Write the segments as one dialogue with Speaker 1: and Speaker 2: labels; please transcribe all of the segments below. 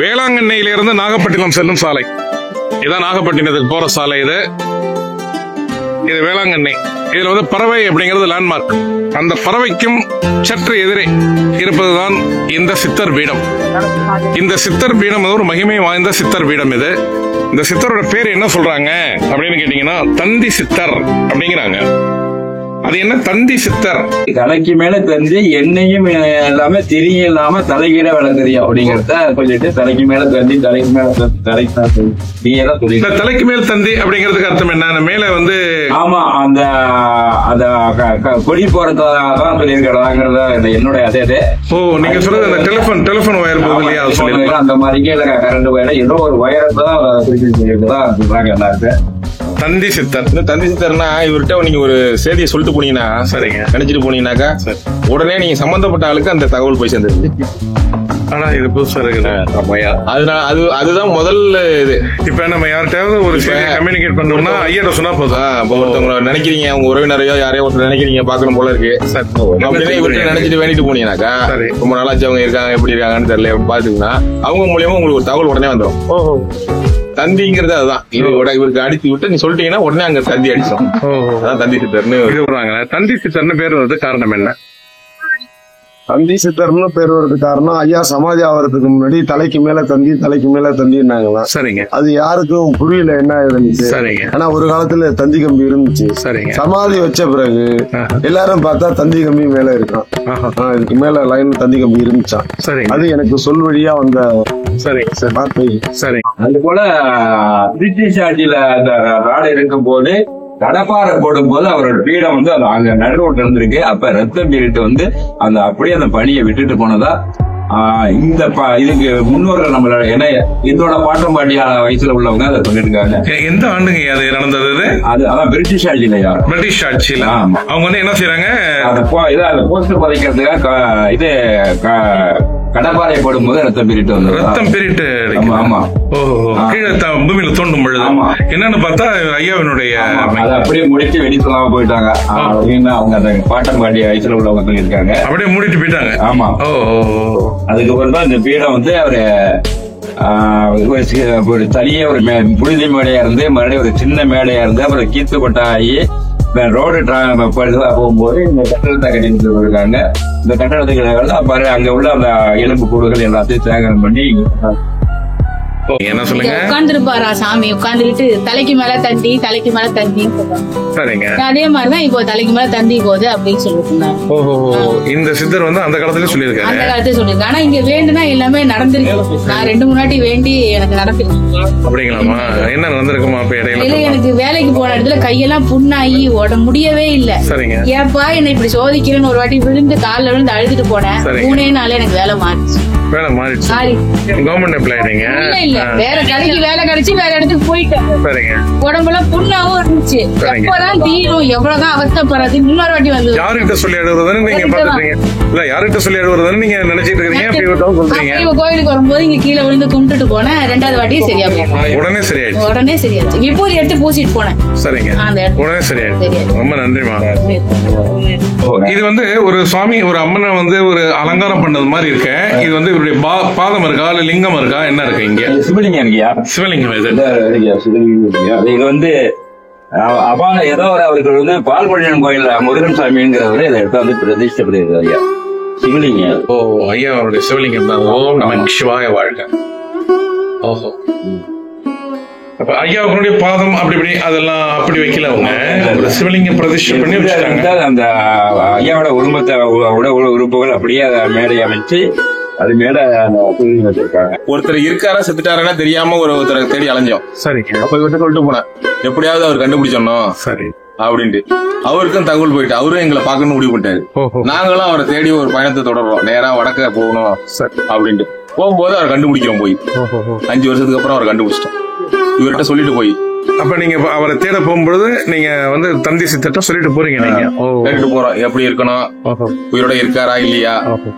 Speaker 1: வேளாங்கண்ணியிலிருந்து நாகப்பட்டினம் செல்லும் சாலை. இதான் நாகப்பட்டினத்துக்கு போற சாலை. இது வேளாங்கண்ணி. இதுல வந்து பறவை அப்படிங்கிறது லேண்ட்மார்க். அந்த பறவைக்கும் சற்று எதிரே இருப்பதுதான் இந்த சித்தர் பீடம். இந்த சித்தர் பீடம் ஒரு மகிமை வாய்ந்த சித்தர் பீடம். இந்த சித்தரோட பேர் என்ன சொல்றாங்க அப்படின்னு கேட்டீங்கன்னா தந்தி சித்தர் அப்படிங்கிறாங்க. அது என்ன தந்தி சித்தர்?
Speaker 2: தலைக்கு மேல தெரிஞ்சு எண்ணெயும் இல்லாம திரியும் இல்லாம தலைகீழ விளங்குறியா அப்படிங்கறத சொல்லிட்டு தலைக்கு மேல தந்தி தலைக்கு மேல
Speaker 1: தலைக்கு மேல் தந்தி அப்படிங்கிறதுக்கு அர்த்தம் என்ன? மேல வந்து
Speaker 2: ஆமா அந்த அந்த கொடி போறதான் சொல்லியிருக்கிறதாங்கிறத என்னுடைய அதே. ஓ
Speaker 1: நீங்க சொல்றது அந்த டெலிபோன் வயர் போகுது இல்லையா,
Speaker 2: அந்த மாதிரி கரண்ட் வயர் ஏதோ ஒரு வயரத்தான் சொல்றாங்க எல்லாருக்கும்.
Speaker 1: தந்தி சித்தர்.
Speaker 3: தந்தி சித்தர்னா இவர்கிட்ட நீங்க ஒரு செய்தியை சொல்லிட்டு போனீங்கன்னா, சரிங்க, நினைச்சிட்டு போனீங்கன்னாக்கா உடனே நீங்க சம்பந்தப்பட்ட ஆளுக்கு அந்த தகவல் போய் சேர்ந்துருது.
Speaker 1: ஆனா இது புதுசா இருக்கு.
Speaker 3: அதனால அதுதான் முதல்ல இது.
Speaker 1: இப்ப நம்ம யார்கிட்டயாவது ஒரு கம்யூனிகேட் பண்ணோம்னா ஐயா சொன்னா போதும்.
Speaker 3: ஒருத்தவங்க நினைக்கிறீங்க, உங்க உறவினரையோ யாரையோ ஒருத்தர் நினைக்கிறீங்க, பாக்கணும் போல இருக்கு அப்படின்னு இவர்கிட்ட நினைச்சிட்டு வேண்டிட்டு போனீங்கன்னாக்கா, ரொம்ப நாளாச்சு அவங்க இருக்காங்க எப்படி இருக்காங்கன்னு தெரியல பாத்துக்கிங்கன்னா அவங்க மூலியமா உங்களுக்கு ஒரு தகவல் உடனே வந்துடும். தந்திங்கிறது அதுதான். இவருக்கு அடித்து விட்டு நீ சொல்லிட்டீங்கன்னா உடனே அங்க தந்தி அடிச்சோம். அதான் தந்தி சித்தர்னு சொல்றாங்க.
Speaker 1: தந்தி சித்தர்னு பேர் வருது காரணம் என்ன?
Speaker 4: தந்தி சித்தர்னு பேர் வர்றதுக்கு காரணம், ஐயா சமாதி ஆகிறதுக்கு முன்னாடி தலைக்கு மேல தந்தினாங்களா.
Speaker 1: சரிங்க.
Speaker 4: அது யாருக்கும் புரியல என்ன இருந்துச்சு.
Speaker 1: சரிங்க.
Speaker 4: ஆனா ஒரு காலத்துல தந்தி கம்பி இருந்துச்சு.
Speaker 1: சரிங்க.
Speaker 4: சமாதி வச்ச பிறகு எல்லாரும் பார்த்தா தந்தி கம்பி மேல இருக்கான். இதுக்கு மேல லைன் தந்தி கம்பி இருந்துச்சான்.
Speaker 1: சரி.
Speaker 4: அது எனக்கு சொல் வழியா வந்த
Speaker 1: சரி.
Speaker 2: அது போல பிரிட்டிஷ் ஆட்சியில அந்த நாடு இருக்கும் போது கடப்பாறை போடும் போது அவரோட பீடம் வந்து அங்க நடுரோட்ல இருந்திருக்கு. அப்ப ரத்தம் பீரிட்டு வந்து அந்த அப்படியே அந்த பணியை விட்டுட்டு போனதா இந்த இதுக்கு முன்னோர்கள் நம்மளோட ஏன்னா இதோட பாட்டம் பாட்டியான வயசுல உள்ளவங்க அதை சொல்லிருக்காங்க.
Speaker 1: எந்த ஆண்டுங்க அது நடந்தது?
Speaker 2: அதான் பிரிட்டிஷ் ஆட்சியிலயா?
Speaker 1: பிரிட்டிஷ் ஆட்சியில அவங்க வந்து என்ன செய்யறாங்க,
Speaker 2: அந்த போஸ்டர் பதிக்கிறதுக்காக இது கடப்பாறை போடும் போது ரத்தம் பீரிட்டு வந்து
Speaker 1: ரத்தம் பீரிட்டு. ஆமா. கீழே பூமியில தோண்டும் பொழுது என்னன்னு பார்த்தா ஐயாவினுடைய
Speaker 2: அப்படியே முடிச்சு வெடி சொல்லாம போயிட்டாங்க அப்படின்னு அவங்க அந்த பாட்டம் பாட்டிய வயசுல உள்ளவங்க சொல்லியிருக்காங்க.
Speaker 1: அப்படியே மூடிட்டு போயிட்டாங்க.
Speaker 2: ஆமா. அதுக்கப்புறம் தான் இந்த பீடம் வந்து அவரு ஒரு தனியே ஒரு புனித மேடையா இருந்து மறுபடியும் ஒரு சின்ன மேடையா இருந்து அப்புறம் கீத்து கொட்டா ஆகி ரோடு போகும்போது இந்த கட்டடத்தை கட்டிட்டு இருக்காங்க. இந்த கட்டடத்துக்கு அங்க உள்ள அந்த எலும்பு கூடுகள் எல்லாத்தையும் சேகரம் பண்ணி
Speaker 1: என்ன சொல்லுங்க,
Speaker 5: உட்கார்ந்துருப்பாரா சாமி, உட்கார்ந்துட்டு தலைக்கு மேல தந்தி தலைக்கு மேல தந்தின்னு சொல்றாங்க. அதே மாதிரிதான் இப்போ தலைக்கு மேல தந்தி போகுது அப்படின்னு சொல்லிருக்காங்க.
Speaker 1: இந்த சித்தர் வந்து அந்த காலத்துல சொல்லியிருக்காரு.
Speaker 5: அந்த காலத்துல சொல்லிருக்காங்க. ஆனா இங்க வேண்டுனா எல்லாமே நடந்திருக்கு. நான் 2 முன்னாடி வேண்டி எனக்கு நடந்திருக்கு.
Speaker 1: அப்படிங்களாமா? என்ன நடந்திருக்குமா? அப்ப இடையில
Speaker 5: எனக்கு வேலைக்கு போன இடத்துல கையெல்லாம் புண்ணாகி ஓட முடியவே இல்ல.
Speaker 1: சரிங்க.
Speaker 5: ஏப்பா என்ன இப்படி சோதிக்கிறேன்னு ஒரு வாட்டி விழுந்து காலில் விழுந்து அழுதுட்டு போனேன். 3 நாள் எனக்கு வேலை மாறிச்சு.
Speaker 1: கவர்மெண்ட் எம்ப்ளாயிங்க?
Speaker 5: இல்ல, வேற கடைக்கு வேலை கிடைச்சு வேற இடத்துக்கு போயிட்டேன். உடம்புலாம் புண்ணாவும் இருந்துச்சு. எப்பதான் தீரும், எவ்வளவுதான் அவஸ்தைப்படுறது. இன்னொரு வாட்டி வந்து
Speaker 1: யாருகிட்ட சொல்லி அழுகுறதுன்னு நீங்க பாத்துட்டீங்க இல்ல? யாருகிட்ட சொல்லி அழுகுறதுன்னு நீங்க நினைச்சிட்டு இருக்கீங்க.
Speaker 5: கோயிலுக்கு வரும்போது இங்க கீழே விழுந்து கும்பிட்டுட்டு போனேன். 2வது வாட்டியும் சரியா போனேன். உடனே சரியாச்சு. இப்போ எடுத்து பூசிட்டு போனேன்.
Speaker 1: சரிங்க. உடனே சரியாச்சு. ரொம்ப நன்றிமா. இது வந்து ஒரு சுவாமி ஒரு அம்மனை வந்து ஒரு அலங்காரம் பண்ணது மாதிரி இருக்கு. இது வந்து இவருடைய பாதம் இருக்கா இல்ல லிங்கம் இருக்கா, என்ன இருக்கு இங்க?
Speaker 2: சிவலிங்கம் இருக்கியா?
Speaker 1: சிவலிங்கம்.
Speaker 2: இது வந்து ஏதோ அவருக்கு வந்து பால்பழியன் கோயில் முருகன் சாமிங்கிறவரு இதை எடுத்து வந்து பிரதிஷ்டை பண்ணியிருக்காரு ஐயா. சிவலிங்கம்.
Speaker 1: ஓ ஐயா அவருடைய சிவலிங்கம் தான். ஓம் நம சிவாய வாழ்க. ஓஹோ. அப்ப ஐயாவுடைய பாதம் அப்படி இப்படி அதெல்லாம் அப்படி வைக்கல, அவங்க சிவலிங்க பிரதிஷ்டை பண்ணி வச்சுட்டாங்க.
Speaker 2: அந்த ஐயாவோட உறுப்புகள் அப்படியே மேடை அமைச்சு அது மேல வச்சிருக்காங்க.
Speaker 3: ஒருத்தர் இருக்காரா செத்துட்டாரா தெரியாம ஒருத்தரை தேடி அலைஞ்சோம்.
Speaker 1: சரி.
Speaker 3: அப்ப இவர்கிட்ட சொல்லிட்டு போனேன், எப்படியாவது அவர் கண்டுபிடிச்சோம்.
Speaker 1: சரி.
Speaker 3: அப்படின்ட்டு அவருக்கும் தகவல் போயிட்டு அவரும் எங்களை பாக்கணும்னு முடிவு பண்ணிட்டாரு. நாங்களும் அவரை தேடி ஒரு பயணத்தை தொடர்றோம். நேரா வடக்க போகணும் அப்படின்ட்டு போகும்போது அவர் கண்டுபிடிக்கிறோம். போய் 5 வருஷத்துக்கு அப்புறம் அவர் கண்டுபிடிச்சிட்டோம். இவர்கிட்ட சொல்லிட்டு போய்
Speaker 1: அப்ப நீங்க அவரை தேட போகும்போது நீங்க வந்து தந்தி சித்தட்ட சொல்லிட்டு போறீங்க. நீங்க
Speaker 3: கேட்டு போறோம் எப்படி இருக்கணும், உயிரோட இருக்காரா இல்லையா,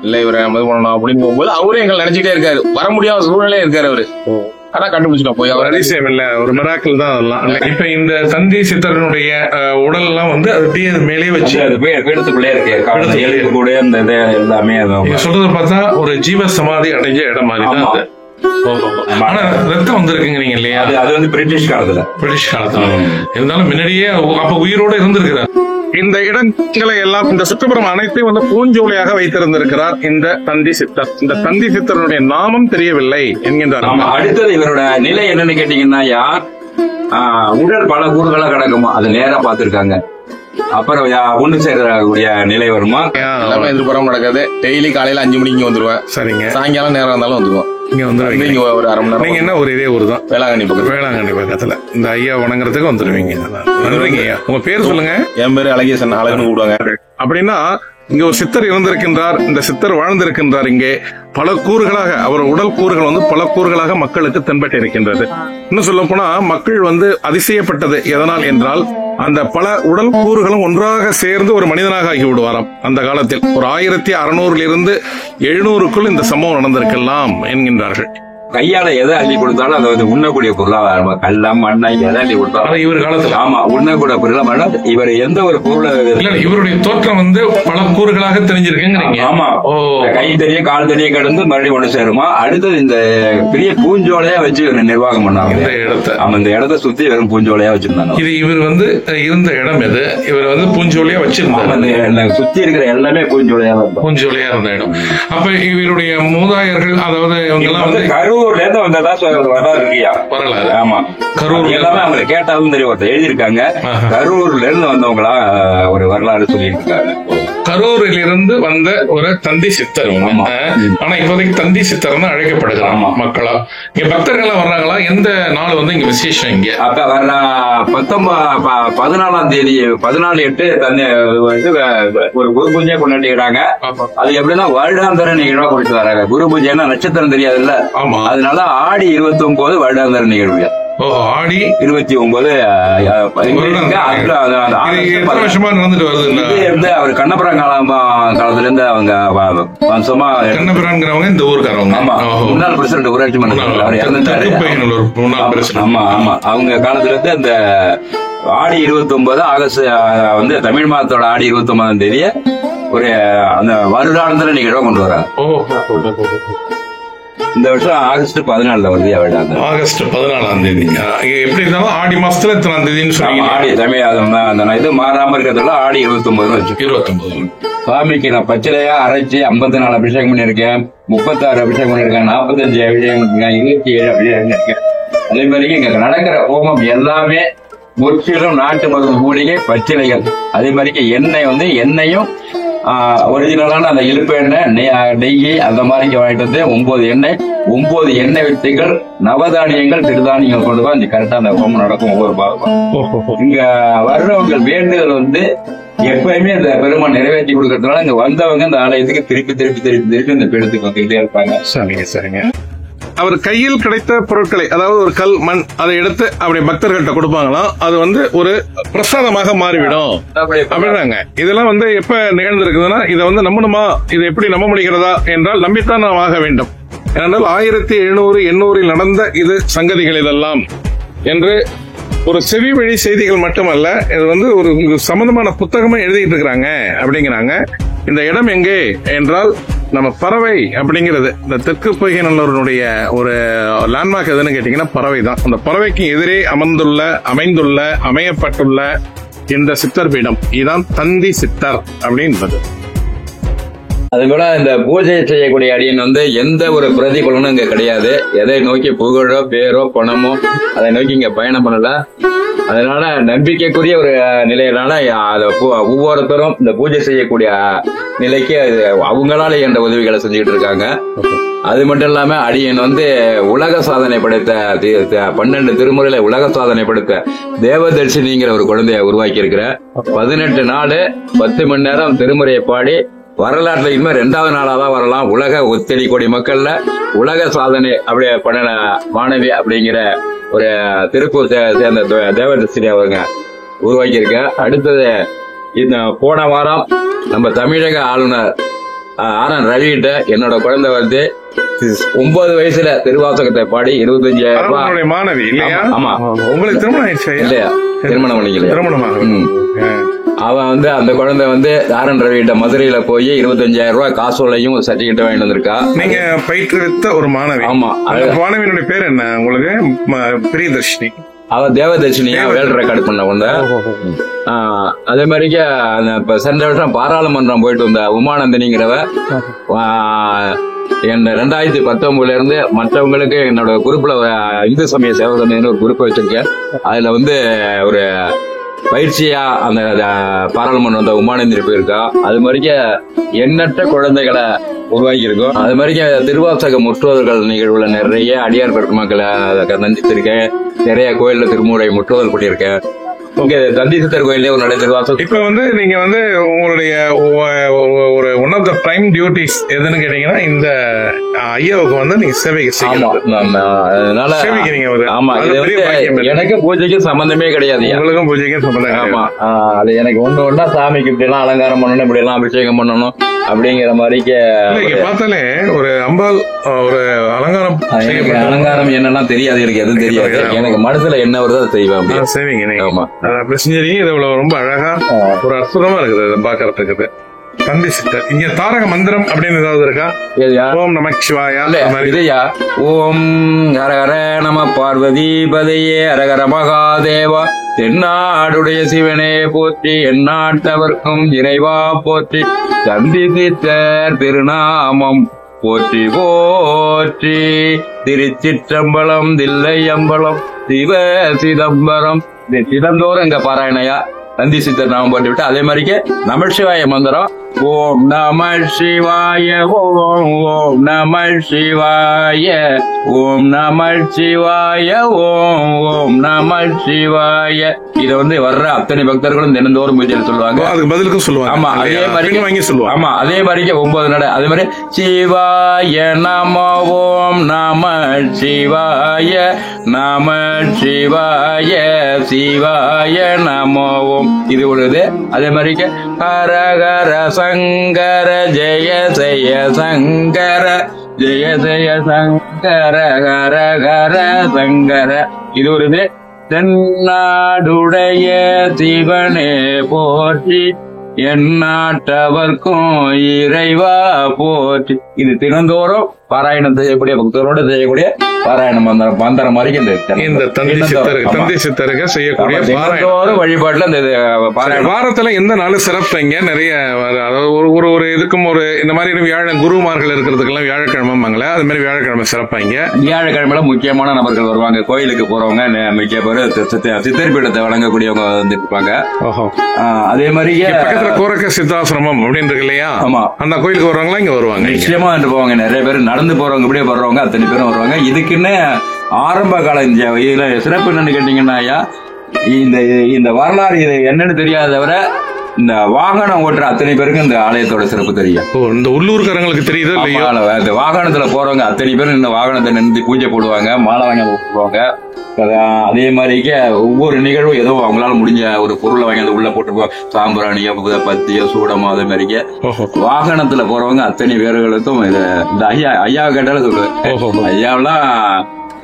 Speaker 3: இல்ல இவரை இது பண்ணணும் அப்படின்னு போகும்போது அவரும் எங்களை நினைச்சுட்டே இருக்காரு. வர முடியாத சூழ்நிலையே இருக்காரு அவரு. ஆனா கண்டுபிடிச்சிட்டோம். போய் அவர்
Speaker 1: அதிசயம் இல்ல, ஒரு மிராக்கிள் தான் அதெல்லாம். இப்ப இந்த தந்தி சித்தரனுடைய உடல் எல்லாம் வந்து அது மேலே வச்சு
Speaker 2: வீடத்துக்குள்ளே இருக்கு. எல்லாமே
Speaker 1: சொல்றத பார்த்தா ஒரு ஜீவ சமாதி அடைஞ்ச இடம் மாதிரி தான். ஆனா ரத்தம் வந்திருக்குங்கிறீங்க இல்லையா?
Speaker 2: அது வந்து பிரிட்டிஷ் காலத்துல.
Speaker 1: பிரிட்டிஷ் காலத்துல இருந்தாலும் முன்னாடியே அப்ப உயிரோட இருந்திருக்கிறார். இந்த இடங்களை எல்லாம், இந்த சுற்றுப்புறம் அனைத்தையும் வந்து பூஞ்சோலையாக வைத்திருந்திருக்கிறார் இந்த தந்தி சித்தர். இந்த தந்தி சித்தருடைய நாமம் தெரியவில்லை என்கின்றார்.
Speaker 2: அடுத்தது இவரோட நிலை என்னன்னு கேட்டீங்கன்னா, உடல் பல கூறுகளா கிடக்குமா, அது நேரா பாத்துருக்காங்க. அப்புறம் ஒண்ணு சேரக்கூடிய நிலை வருமா,
Speaker 3: எல்லாமே எதிர்பாராம நடக்காது. டெய்லி காலையில 5 மணிக்கு வந்துருவேன். சரிங்க. சாயங்காலம் நேரம் இருந்தாலும் வந்துருவோம்.
Speaker 1: இங்க வந்து
Speaker 3: ஒரு அரை மணி நேரம்.
Speaker 1: நீங்க என்ன ஒரு இதே ஊர் தான், வேளாங்கண்ணி பக்கத்துல. வேளாங்கண்ணி பக்கத்துல இந்த ஐயா வணங்குறதுக்கு வந்துருவீங்க. நன்றிங்க ஐயா. உங்க பேர் சொல்லுங்க.
Speaker 3: என் பேரு அழகேசன். அழகுன்னு கூடுவாங்க.
Speaker 1: அப்படின்னா இங்க ஒரு சித்தர் இருந்திருக்கின்றார். இந்த சித்தர் வாழ்ந்திருக்கின்றார். இங்கே பல கூறுகளாக, அவர் உடல் கூறுகள் வந்து பல கூறுகளாக மக்களுக்கு தென்பட்டு இருக்கின்றது. இன்னும் சொல்ல போனா மக்கள் வந்து அதிசயப்பட்டது எதனால் என்றால், அந்த பல உடல் கூறுகளும் ஒன்றாக சேர்ந்து ஒரு மனிதனாக ஆகி விடுவாராம். அந்த காலத்தில் ஒரு 1600 700க்குள் இந்த சம்பவம் நடந்திருக்கலாம் என்கின்றார்கள்.
Speaker 2: கையால எதை அள்ளி கொடுத்தாலும் அது வந்து உண்ணக்கூடிய பொருளா, கல்லம் மண்ணை எதை அள்ளி கொடுத்தாலும்
Speaker 1: இவர் காலத்துல
Speaker 2: ஆமா உண்ணக்கூடிய பொருளா. இவர் எந்த ஒரு பொருளை,
Speaker 1: இவருடைய தோற்றம் வந்து பல கூறுகளாக தெரிஞ்சிருக்குங்கிறீங்க.
Speaker 2: ஆமா, கை தெரிய கால் தெரிய கடந்து மறுபடியும் ஒண்ணு சேருமா. அடுத்தது இந்த பெரிய பூஞ்சோலையா வச்சு நிர்வாகம் பண்ணாங்க இந்த இடத்தை. ஆமா, இந்த இடத்தை சுத்தி வெறும் பூஞ்சோலையா வச்சிருந்தாங்க.
Speaker 1: இது இவர் வந்து இருந்த இடம் எது? இவர் வந்து பூஞ்சோலையா வச்சிருந்தாங்க.
Speaker 2: சுத்தி இருக்கிற எல்லாமே பூஞ்சோலையா
Speaker 1: இருந்த இடம். அப்ப இவருடைய மூதாயர்கள், அதாவது இவங்க எல்லாம் வந்து
Speaker 2: கரூர்ல இருந்து வந்ததா
Speaker 1: வரலாறு.
Speaker 2: ஆமா, கரூர் எல்லாமே அவங்களை கேட்டாலும் தெரியும். ஒருத்தர் எழுதியிருக்காங்க, கரூர்ல இருந்து வந்தவங்களா ஒரு வரலாறு சொல்லியிருக்காங்க.
Speaker 1: கரூரில் இருந்து வந்த ஒரு தந்தி சித்தர். ஆனா இப்போதைக்கு தந்தி சித்தர் தான் அழைக்கப்படுகிறாங்க மக்களா. இங்க பக்தர்கள் வர்றாங்களா? எந்த நாள் வந்து இங்க விசேஷம்? இங்க
Speaker 2: அப்ப வர்ற 14ஆம் தேதி 14/8 தந்தை ஒரு குரு பூஜையை கொண்டாடிக்கிறாங்க. அது எப்படின்னா வருடாந்திர நிகழ்வா கொடுத்து வராங்க. குரு பூஜைன்னா நட்சத்திரம் தெரியாதுல்ல. ஆமா, அதனால ஆடி 29 வருடாந்திர நிகழ்வு.
Speaker 1: ஆடி
Speaker 2: 29
Speaker 1: வருஷமா நடந்துட்டு வருது.
Speaker 2: அவர் கண்ணபுரம் காலத்துல இருந்து அவங்க வம்சமா.
Speaker 1: கண்ணபுரங்கிறவங்க இந்த ஊருக்காரவங்க.
Speaker 2: ஆமா, முன்னாள் பிரசிடண்ட், ஊராட்சி மன்ற அவர் இறந்துட்டாரு. ஆமா ஆமா, அவங்க காலத்துல இருந்து அந்த ஆடி 29 ஆகஸ்ட் வந்து தமிழ் மாதத்தோட ஆடி 29ஆம் தேதிய ஒரு அந்த வருடாந்திர நிகழ்வா கொண்டு வர்றாங்க. இந்த வருஷம் ஆகஸ்ட் 14 வருது.
Speaker 1: ஆகஸ்ட் 14ஆம் தேதி. எப்படி இருந்தாலும் ஆடி மாசத்துல 3ஆம் தேதின்னு சொன்னீங்க.
Speaker 2: ஆடி தமிழ் இது மாறாம இருக்கிறதுல ஆடி 29 வச்சு
Speaker 1: 29.
Speaker 2: சுவாமிக்கு நான் பச்சிலையா அரைச்சி 54 அபிஷேகம் பண்ணிருக்கேன், 36 அபிஷேகம் பண்ணிருக்கேன், 45 அபிஷேகம் பண்ணிருக்கேன், 27 அபிஷேகம் பண்ணிருக்கேன். அதே மாதிரி இங்க நடக்கிற ஹோமம் எல்லாமே முற்றிலும் நாட்டு மருந்து மூலிகை பச்சிலைகள். அதே மாதிரி எண்ணெய் வந்து எண்ணெயும் ஒரிஜினலான அந்த இழுப்பு எண்ணெய், நெய் அந்த மாதிரி வாங்கிட்டு வந்து 9 எண்ணெய் வித்துகள், நவதானியங்கள், சிறுதானியங்கள் கொண்டு போய் கரெக்டா அந்த ஹோமம் நடக்கும். ஒவ்வொரு பாகம் இங்க வர்றவங்க வேண்டுதல் வந்து எப்பயுமே இந்த பெருமாள் நிறைவேற்றி கொடுக்கறதுனால இங்க வந்தவங்க இந்த ஆலயத்துக்கு திருப்பி இந்த பீடத்துக்கு வந்துகிட்டே இருப்பாங்க.
Speaker 1: சரிங்க சரிங்க. அவர் கையில் கிடைத்த பொருட்களை, அதாவது ஒரு கல், மண், அதை எடுத்து அப்படி பக்தர்கள்ட்ட கொடுப்பாங்களாம். அது வந்து ஒரு பிரசாதமாக மாறிவிடும் அப்படின்னாங்க. இதெல்லாம் வந்து எப்ப நிகழ்ந்திருக்குதுன்னா, இதை வந்து நம்பணுமா, இது எப்படி நம்ப முடிகிறதா என்றால் நம்பித்தான் நாம் ஆக வேண்டும். ஏனென்றால் 1700 800 நடந்த இது சங்கதிகள் இதெல்லாம் என்று ஒரு செவி வழி செய்திகள் மட்டுமல்ல, இது வந்து ஒரு சம்பந்தமான புத்தகமும் எழுதிட்டு இருக்கிறாங்க அப்படிங்கிறாங்க. இந்த இடம் எங்கே என்றால் நம்ம பறவை அப்படிங்கிறது, இந்த தெற்கு பொய்கை நல்லூரினுடைய ஒரு லேண்ட்மார்க் எதுன்னு கேட்டீங்கன்னா பறவை தான். அந்த பறவைக்கு எதிரே அமையப்பட்டுள்ள இந்த சித்தர் பீடம் இதுதான் தந்தி சித்தர் அப்படின்றது.
Speaker 2: அது கூட இந்த பூஜை செய்யக்கூடிய அடியன் வந்து எந்த ஒரு பிரதிபலனும் இங்க கிடையாது. எதை நோக்கி புகழோ பேரோ பணமோ அதை நோக்கி இங்க பயணம் பண்ணல. அதனால நம்பிக்கைக்குரிய ஒரு நிலையினால ஒவ்வொருத்தரும் இந்த பூஜை செய்யக்கூடிய நிலைக்கு அவங்களால என்ற உதவிகளை செஞ்சுக்கிட்டு இருக்காங்க. அது மட்டும் இல்லாம அடியன் வந்து உலக சாதனை படைத்த 12 திருமுறையில உலக சாதனை படைத்த தேவதர்ஷினிங்கிற ஒரு குழந்தைய உருவாக்கி இருக்கிற 18 நாள் 10 மணி நேரம் திருமுறையை பாடி வரலாற்றுல இனிமே 2வது நாளாதான் வரலாம். உலக 1 கோடி மக்கள்ல உலக சாதனை அப்படி பண்ண மாணவி அப்படிங்கிற ஒரு திருப்பூர் சேர்ந்த தேவதர்ஷினி அவங்க உருவாக்கி இருக்க. அடுத்தது இந்த போன வாரம் நம்ம தமிழக ஆளுநர் RN ரவிகிட்ட என்னோட குழந்தை வந்து 9 வயசுல திருவாசகத்தை பாடி 25,000 ரூபாய்.
Speaker 1: அவங்களுடைய மாணவி இல்லையா?
Speaker 2: ஆமா.
Speaker 1: உங்களுக்கு திருமணம் ஆயிடுச்சு
Speaker 2: இல்லையா? திருமணம் பண்ணிக்கலையா?
Speaker 1: திருமணமாக
Speaker 2: அவன் வந்து அந்த குழந்தை வந்து ஆர்.என். ரவிகிட்ட மதுரையில போய் 25,000 ரூபாய் காசோலையும் ஒரு சர்டிபிகேட் வாங்கிட்டு வந்திருக்கா.
Speaker 1: நீங்க பயிற்றுவித்த ஒரு மாணவி.
Speaker 2: ஆமா.
Speaker 1: அந்த மாணவியினுடைய பேர் என்ன உங்களுக்கு? பிரியதர்ஷினி.
Speaker 2: அவ தேவதர்ஷினியா வேர்ல்ட் ரெக்கார்டு பண்ண கொண்ட. அதே மாதிரிக்கு இப்ப சென்ற வருஷம் பாராளுமன்றம் போயிட்டு வந்த உமானந்தினிங்கிறவ என்ன 2019 இருந்து மற்றவங்களுக்கு என்னோட குரூப்ல இந்து சமய சேவை சமயம்னு ஒரு குரூப் வச்சிருக்கேன். அதுல வந்து ஒரு பயிற்சியா அந்த பாராளுமன்றம் உமானந்திரி போயிருக்கா. அது மாதிரிக்கு எண்ணற்ற குழந்தைகளை உருவாக்கி இருக்கோம். அது மாதிரிக்கு திருவாசக முற்றோதல்கள் நிகழ்வுல நிறைய அடியார் பெருமக்களை நந்தித்திருக்கேன். நிறைய கோயில்ல திருமுறை முற்றோதல் பண்ணியிருக்கேன். இங்க தந்தி சித்தர் கோயிலே ஒரு நடை திருவாசகம்.
Speaker 1: இப்ப வந்து நீங்க வந்து உங்களுடைய ஒரு one of the prime duties எதுன்னு கேட்டீங்கன்னா இந்த ஐயாவுக்கு வந்து நீங்க சேவை செய்யணும்.
Speaker 2: அதனால ஆமா, எனக்கு பூஜைக்கும் சம்பந்தமே கிடையாது.
Speaker 1: உங்களுக்கும் பூஜைக்கும் சம்பந்தம்.
Speaker 2: ஆமா, அது எனக்கு ஒண்ணா சாமிக்கு இப்படி எல்லாம் அலங்காரம் பண்ணணும், இப்படி எல்லாம் அபிஷேகம் பண்ணணும் அப்படிங்கிற மாதிரிக்கு
Speaker 1: பார்த்தாலே ஒரு அம்பாள் ஒரு அலங்காரம்.
Speaker 2: அலங்காரம் என்னெல்லாம் தெரியாது, எனக்கு எதுவும் தெரியாது. எனக்கு மனசுல என்ன வருதோ அதை செய்வேன்.
Speaker 1: செய்வீங்க.
Speaker 2: ஆமா,
Speaker 1: இது ரொம்ப அழகா ஒரு அற்புதமா இருக்குது பாக்குறதுக்கு. தந்தி சித்தர் இங்க தாரக மந்திரம் அப்படின்னு ஏதாவது இருக்கா? ஓம் நம சிவாயா.
Speaker 2: இதையா? ஓம் ஹரஹர நம பார்வதி பதையே ஹரஹர மகாதேவா தென்னாடுடைய சிவனே போற்றி எந்நாட்டவர்க்கும் இறைவா போற்றி தந்தி சித்தர் திருநாமம் போற்றி போற்றி. திருச்சிற்றம்பலம் தில்லையம்பலம் சிவ சிதம்பரம். தினந்தோறும் எங்க பாராயணையா நந்தி சித்தர் நாமம் போட்டு விட்டு அதே மாதிரிக்கு நமசிவாய மந்திரம் ஓம் நம சிவாய ஓம் ஓம் நம சிவாய ஓம் நம சிவாய ஓம் ஓம் நம சிவாய. இதை வந்து வர்ற அத்தனை பக்தர்களும் தினந்தோறும் பூஜையில் சொல்லுவாங்க.
Speaker 1: அதுக்கு பதிலுக்கும் சொல்லுவாங்க.
Speaker 2: ஆமா, அதே மாதிரி
Speaker 1: வாங்கி சொல்லுவாங்க.
Speaker 2: ஆமா, அதே மாதிரிக்கு 9 நட. அதே மாதிரி சிவாய நம ஓம் நம சிவாய நம சிவாய சிவாய நம ஓம். இது உள்ளது. அதே மாதிரிக்கு ஹரஹர சங்கர ஜெய ஜெய சங்கர ஜெய ஜெய சங்கர ஹர ஹர சங்கர. இது ஒரு இது. தென்னாடுடைய சிவனே போற்றி எந்நாட்டவர்க்கும் இறைவா போற்றி. இது தினந்தோறும் பாராயணம் செய்யக்கூடிய பக்தரோடு செய்யக்கூடிய பாராயண மந்திரம் மாதிரி
Speaker 1: இந்த தந்தி சித்தருக்கு செய்யக்கூடிய
Speaker 2: வழிபாட்டுல இந்த
Speaker 1: வாரத்துல எந்த நாள் சிறப்புங்க? நிறைய ஒரு இதுக்கும் ஒரு இந்த மாதிரி குருமார்கள் இருக்கிறதுக்கெல்லாம் வியாழக்கிழமைங்களா? அது மாதிரி வியாழக்கிழமை சிறப்பாங்க.
Speaker 2: வியாழக்கிழமையில முக்கியமான நபர்கள் வருவாங்க. கோயிலுக்கு போறவங்க முக்கிய பேர் சித்தர் பீடத்தை வழங்கக்கூடியவங்க வந்துட்டு இருப்பாங்க. அதே மாதிரி
Speaker 1: பக்கத்துல கோரக்க சித்தாசிரமம் அப்படின்னு இருக்கு இல்லையா?
Speaker 2: ஆமா, அந்த
Speaker 1: கோயிலுக்கு வருவாங்களா? இங்க வருவாங்க.
Speaker 2: நிச்சயமா வந்து போவாங்க. நிறைய பேர் நடந்து போறவங்க இப்படியே வர்றவங்க அத்தனை பேரும் வருவாங்க. இதுக்குன்னு ஆரம்ப கால இதுல சிறப்பு என்னன்னு கேட்டீங்கன்னா ஐயா, இந்த வரலாறு இது என்னன்னு தெரியாதவரை இந்த வாகனம் ஓட்டுற அத்தனை பேருக்கு இந்த ஆலயத்தோட சிறப்பு தெரியும்.
Speaker 1: இந்த உள்ளூர்காரங்களுக்கு தெரியுது இல்லையா?
Speaker 2: இந்த வாகனத்துல போறவங்க அத்தனை பேரும் இந்த வாகனத்தை நின்று பூஜை போடுவாங்க, மாலை வாங்கி போடுவாங்க. அதே மாதிரிக்கு ஒவ்வொரு நிகழ்வும் ஏதோ அவங்களால முடிஞ்ச ஒரு பொருளை வாங்கி உள்ள போட்டுருப்போம். சாம்பிராணியோ பத்தியோ சூடமோ அதே மாதிரிக்கு வாகனத்துல போறவங்க அத்தனை பேர்களுக்கும் இந்த ஐயாவை கேட்டாலும் சொல்றேன். ஐயாவெல்லாம்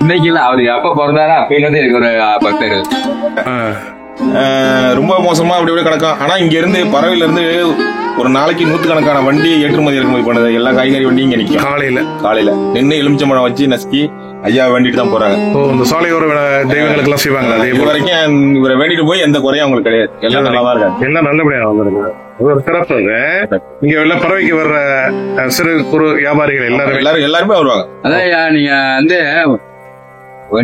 Speaker 2: இன்னைக்கு இல்ல, அவரு எப்ப பிறந்தாரா அப்பையில இருந்து எனக்கு ஒரு பக்தர்.
Speaker 3: ரொம்ப மோசமா அப்படி இப்படி கிடக்கும். ஆனா இங்க இருந்து பறவையில இருந்து ஒரு நாளைக்கு 100கணக்கான வண்டி ஏற்றுமதி இறக்குமதி பண்ணது. எல்லா காய்கறி வண்டியும் இங்க நிக்கும். காலையில நின்று எலுமிச்சம்பழம் வச்சு நசுக்கி ஐயா வேண்டிட்டு தான் போறாங்க.
Speaker 1: இந்த சாலையோர தெய்வங்களுக்கு எல்லாம் செய்வாங்க.
Speaker 3: இது வரைக்கும் இவரை வேண்டிட்டு போய் எந்த குறையும் அவங்களுக்கு கிடையாது. எல்லாம் நல்லா இருக்காங்க. எல்லாம் நல்லபடியா வந்திருக்கு.
Speaker 1: ஒரு சிறப்பு. இங்க எல்லாம் பறவைக்கு வர்ற சிறு குறு வியாபாரிகள்
Speaker 3: எல்லாருமே வருவாங்க.
Speaker 2: அதான் நீங்க வந்து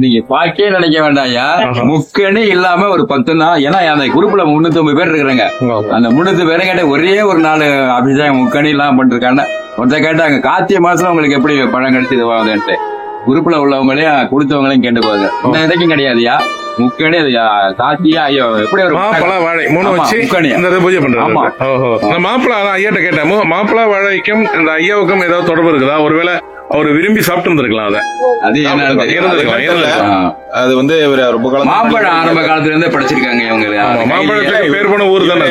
Speaker 2: நீங்க பாக்கே நினைக்க வேண்டாம் ஐயா, முக்கணி இல்லாம ஒரு 10 தான். ஏன்னா அந்த குரூப்ல 350 பேர் இருக்கிறாங்க. அந்த 300 பேரை கேட்ட ஒரே ஒரு 4 அபிஷேகம் முக்கணி எல்லாம் பண்ணிருக்காங்க. ஒருத்தர் கேட்டாங்க கார்த்திகை மாசம் உங்களுக்கு எப்படி பழம் கிடைச்சது குரூப்ல உள்ளவங்களையும் கொடுத்தவங்களையும் கேட்டுக்குவாங்க. இந்த இதுக்கும் கிடையாதுயா முக்கணி. அது கார்த்திகா ஐயோ எப்படி ஒரு
Speaker 1: மாப்பிளா வாழை 3 வச்சு பூஜை பண்றாங்க. மாப்பிளா ஐயாட்ட கேட்டேன், மாப்பிளா வாழைக்கும் இந்த ஐயாவுக்கும் ஏதாவது தொடர்பு இருக்குதா? ஒருவேளை அவரு விரும்பி சாப்பிட்டு இருந்திருக்கலாம்.
Speaker 2: அது
Speaker 3: அது வந்து ரொம்ப காலம்
Speaker 2: மாம்பழம் ஆரம்ப காலத்துல இருந்தே படிச்சிருக்காங்க இவங்க.
Speaker 1: மாம்பழத்துக்கு பேர் போன ஊர் தானே.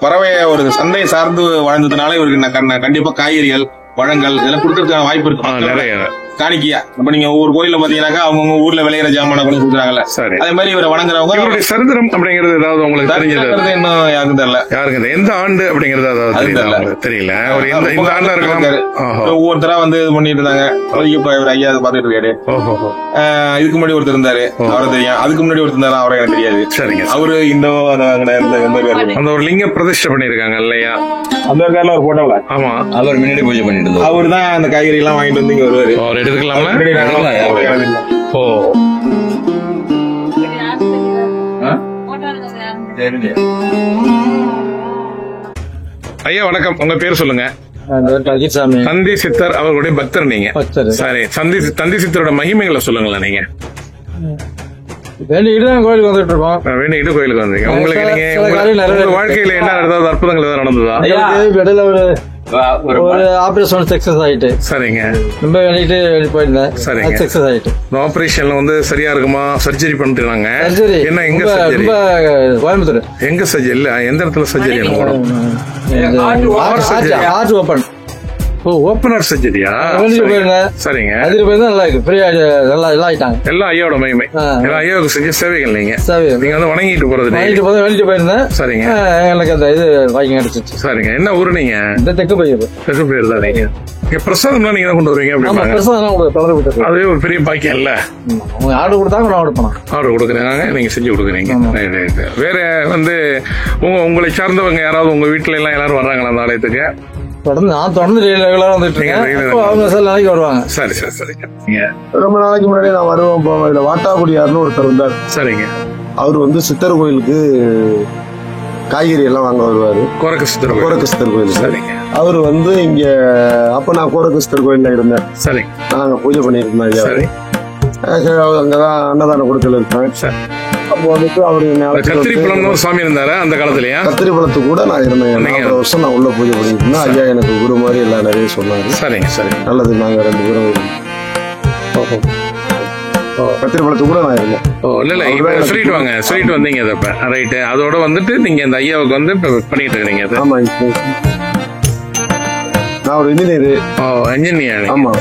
Speaker 3: பறவை ஒரு சந்தையை சார்ந்து வாழ்ந்ததுனால இவருக்கு கண்டிப்பா காய்கறிகள் பழங்கள் இதெல்லாம் கொடுக்கறதுக்கான வாய்ப்பு இருக்கு
Speaker 1: நிறைய
Speaker 3: காணிக்கையா. இப்ப நீங்க ஒவ்வொரு கோயில பாத்தீங்கன்னாக்கா அவங்க ஊர்ல விளையிற ஜாமான கொண்டு கொடுக்குறாங்கல்ல.
Speaker 1: சரி.
Speaker 3: அதே மாதிரி இவரை வணங்குறவங்க
Speaker 1: இவருடைய சரித்திரம் அப்படிங்கிறது ஏதாவது உங்களுக்கு தெரிஞ்சது?
Speaker 3: இன்னும் யாருக்கும் தெரியல.
Speaker 1: யாருக்கு எந்த ஆண்டு அப்படிங்கறது அதாவது தெரியல. ஒரு இந்த ஆண்டா இருக்கலாம்.
Speaker 3: ஒவ்வொருத்தரா வந்து இது பண்ணிட்டு இருந்தாங்க. இவர் ஐயா பாத்துட்டு இருக்காரு. இதுக்கு முன்னாடி ஒருத்தர் இருந்தாரு, அவரை தெரியும். அதுக்கு முன்னாடி ஒருத்தர் இருந்தாரு, அவரை எனக்கு தெரியாது.
Speaker 1: சரிங்க.
Speaker 3: அவரு இந்த
Speaker 1: அந்த ஒரு லிங்க பிரதிஷ்டை பண்ணிருக்காங்க இல்லையா?
Speaker 3: அந்த காரில் ஒரு போட்டோல.
Speaker 1: ஆமா,
Speaker 2: அவர் முன்னாடி பூஜை பண்ணிட்டு
Speaker 3: அவர் தான் அந்த காய்கறி எல்லாம் வாங்கிட்டு வந்து இங்க வருவாரு.
Speaker 1: அவர் எடுத்துக்கலாமா? ஓ, ஐயா வணக்கம். உங்க பேர் சொல்லுங்க. தந்தி சித்தர் அவர்களுடைய பக்தர் நீங்க. சரி, தந்தி சித்தரோட மகிமைகளை சொல்லுங்களேன் நீங்க.
Speaker 6: வேண்டிக்கிட்டு கோயிலுக்கு வந்துட்டு இருக்கோம்.
Speaker 1: வேண்டிக்கிட்டு கோயிலுக்கு வந்தீங்க. உங்களுக்கு நீங்க உங்க வாழ்க்கையில என்ன ஏதாவது அற்புதங்கள் ஏதாவது நடந்ததா?
Speaker 6: இடையில ஒரு ஆபரேஷன் சக்சஸ் ஆயிட்டு.
Speaker 1: சரிங்க.
Speaker 6: ரொம்ப வேண்டிட்டு போயிருந்தேன்.
Speaker 1: சரிங்க.
Speaker 6: சக்சஸ் ஆயிட்டு.
Speaker 1: ஆபரேஷன்ல வந்து சரியா இருக்குமா? சர்ஜரி பண்ணிட்டாங்க. என்ன எங்க சர்ஜரி?
Speaker 6: கோயம்புத்தூர்.
Speaker 1: எங்க சர்ஜரி? இல்ல எந்த இடத்துல சர்ஜரி?
Speaker 6: Heart open.
Speaker 1: ஓ, ஓபன் ஹார்ட் சர்ஜரியா? சரிங்க.
Speaker 6: அதுல போய் நல்லா இருக்கு. ஃப்ரீயா நல்லா ஆயிட்டாங்க.
Speaker 1: எல்லாம் ஐயாவோட மகிமை. ஐயாவுக்கு செஞ்ச சேவைகள் நீங்க நீங்க வந்து வணங்கிட்டு போறது.
Speaker 6: வெளியிட்டு போயிருந்தேன்.
Speaker 1: சரிங்க.
Speaker 6: எனக்கு அந்த இது வாங்கி கிடைச்சிச்சு.
Speaker 1: சரிங்க. என்ன ஊரு நீங்க?
Speaker 6: இந்த தெற்கு பயிர்.
Speaker 1: தெற்கு பயிர் தான் நீங்க. பிரசாதம்லாம் நீங்க தான் கொண்டு வருவீங்க? அதுவே ஒரு பெரிய பாக்கியம் இல்ல.
Speaker 6: அவங்க ஆர்டர் கொடுத்தாங்க, நான் ஆர்டர் பண்ணேன்.
Speaker 1: ஆர்டர் கொடுக்குறாங்க, நீங்க செஞ்சு கொடுக்குறீங்க. வேற வந்து உங்களை சார்ந்தவங்க யாராவது உங்க வீட்டுல எல்லாம் எல்லாரும் வர்றாங்களா அந்த ஆலயத்துக்கு?
Speaker 6: தொடர்ந்து ரெகுலரா வந்துட்டு இருக்கேன். அவங்க சில நாளைக்கு வருவாங்க.
Speaker 1: சரி சரி சரிங்க.
Speaker 4: ரொம்ப நாளைக்கு முன்னாடி நான் வருவேன் போவேன். இதுல வாட்டாக்குடியார்னு ஒருத்தர் இருந்தார்.
Speaker 1: சரிங்க.
Speaker 4: அவர் வந்து சித்தர் கோயிலுக்கு காய்கறி எல்லாம் வாங்க வருவாரு.
Speaker 1: கோரக்க சித்தர்
Speaker 4: கோயில்.
Speaker 1: சரிங்க.
Speaker 4: அவர் வந்து இங்க அப்ப நான் கோரக்க சித்தர் கோயில்ல இருந்தேன்.
Speaker 1: சரி.
Speaker 4: நாங்க பூஜை பண்ணிருந்தோம் ஐயா.
Speaker 1: சரி.
Speaker 4: அங்கதான் அன்னதானம் கொடுக்கல இருக்கேன். அப்போ வந்துட்டு அவரு
Speaker 1: கத்திரி பழம் சாமி இருந்தாரு அந்த காலத்துலயா?
Speaker 4: கத்திரி பழத்து கூட நான் இருந்தேன். 4 வருஷம் நான் உள்ள பூஜை பண்ணிட்டு இருந்தேன். ஐயா எனக்கு குரு மாதிரி எல்லாம் நிறைய சொன்னாரு.
Speaker 1: சரிங்க. சரி, நல்லது.
Speaker 4: நாங்க 2 பேரும் கத்திரி பழத்து கூட நான் இருந்தேன்.
Speaker 1: இல்ல சொல்லிட்டு வாங்க. சொல்லிட்டு வந்தீங்க ரைட்டு. அதோட வந்துட்டு நீங்க இந்த ஐயாவுக்கு வந்து பண்ணிட்டு இருக்கீங்க.
Speaker 4: ஆமா, நான் ஒரு
Speaker 1: இன்ஜினியர்.
Speaker 4: ஆமா,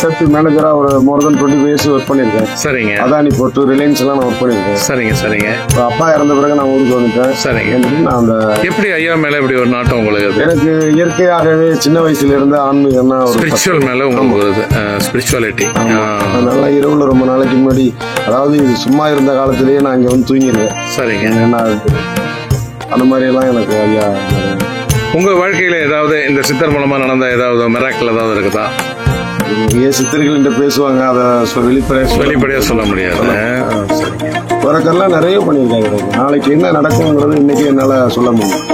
Speaker 4: சேஃப்டி மேனேஜரா ஒரு மோர் தென் 20 years ஒர்க் பண்ணிருக்கேன்.
Speaker 1: சரிங்க.
Speaker 4: அதானி போர்ட், ரிலையன்ஸ் எல்லாம் நான் ஒர்க் பண்ணிருக்கேன்.
Speaker 1: சரிங்க. சரிங்க.
Speaker 4: அப்பா இறந்த பிறகு நான் ஊருக்கு வந்துட்டேன்.
Speaker 1: சரிங்க.
Speaker 4: நான் அந்த
Speaker 1: எப்படி ஐயா மேல இப்படி ஒரு நாட்டம் உங்களுக்கு?
Speaker 4: எனக்கு இயற்கையாகவே சின்ன வயசுல இருந்து ஆன்மீகம்னா ஒரு
Speaker 1: ஸ்பிரிச்சுவல் மேல உங்களுக்கு ஸ்பிரிச்சுவாலிட்டி.
Speaker 4: அதனால இரவுல ரொம்ப நாளைக்கு முன்னாடி, அதாவது இது சும்மா இருந்த காலத்திலேயே நான் இங்க வந்து தூங்கிடுவேன்.
Speaker 1: சரிங்க.
Speaker 4: என்ன அந்த மாதிரி எல்லாம் எனக்கு ஐயா.
Speaker 1: உங்க வாழ்க்கையில ஏதாவது இந்த சித்தர் மூலமா நடந்த ஏதாவது மிராக்கிள் ஏதாவது இருக்குதா?
Speaker 4: சித்தர்கள் பேசுவாங்க, அதை
Speaker 1: வெளிப்படையா சொல்ல முடியாது.
Speaker 4: உறக்கெல்லாம் நிறைய பண்ணிருக்காங்க. நாளைக்கு என்ன நடக்கும்ங்கிறது இன்னைக்கு என்னால சொல்ல முடியும்.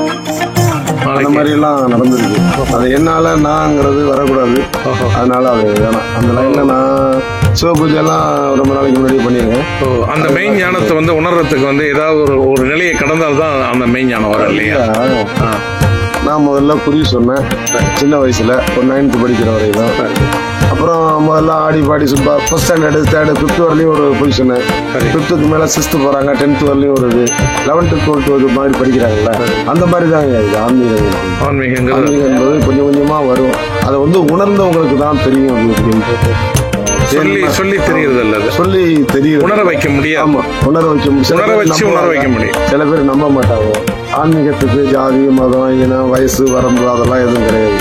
Speaker 4: அந்த மாதிரி எல்லாம் நடந்திருக்கு. அது என்னால நான்ங்கிறது வரக்கூடாது. அதனால அது வேணாம். அந்த லைன்ல நான் சிவபூஜை எல்லாம் ரொம்ப நாளைக்கு முன்னாடி பண்ணிருக்கேன்.
Speaker 1: அந்த மெயின் ஞானத்தை வந்து உணர்றதுக்கு வந்து ஏதாவது ஒரு நிலையை கடந்தால்தான் அந்த மெயின் ஞானம் வரும் இல்லையா?
Speaker 4: நான் முதல்ல குறி சொன்னேன் சின்ன வயசுல, ஒரு 9th படிக்கிற வரைக்கும். அப்புறம் முதல்ல ஆடி பாடி Subba first standard 3rd 5th வரலையும் ஒரு குறி சொன்னேன். 5th மேல 6th போறாங்க, 10th வரலையும் ஒரு இது, 11th 12th மாதிரி படிக்கிறாங்கல்ல, அந்த மாதிரி தாங்க இது ஆன்மீகம் என்பது கொஞ்சம் கொஞ்சமா வரும். அதை வந்து உணர்ந்தவங்களுக்கு தான் தெரியும்.
Speaker 1: சொல்லி தெரியுது இல்ல,
Speaker 4: சொல்லி தெரியும்,
Speaker 1: உணர வைக்க முடியாது.
Speaker 4: ஆமா, உணர வைக்க முடியும். சில பேர் நம்ப மாட்டாங்க. ஆன்மீகத்துக்கு ஜாதி, மதம், இனம், வயசு, வரம்பு அதெல்லாம் எதுவும் கிடையாது.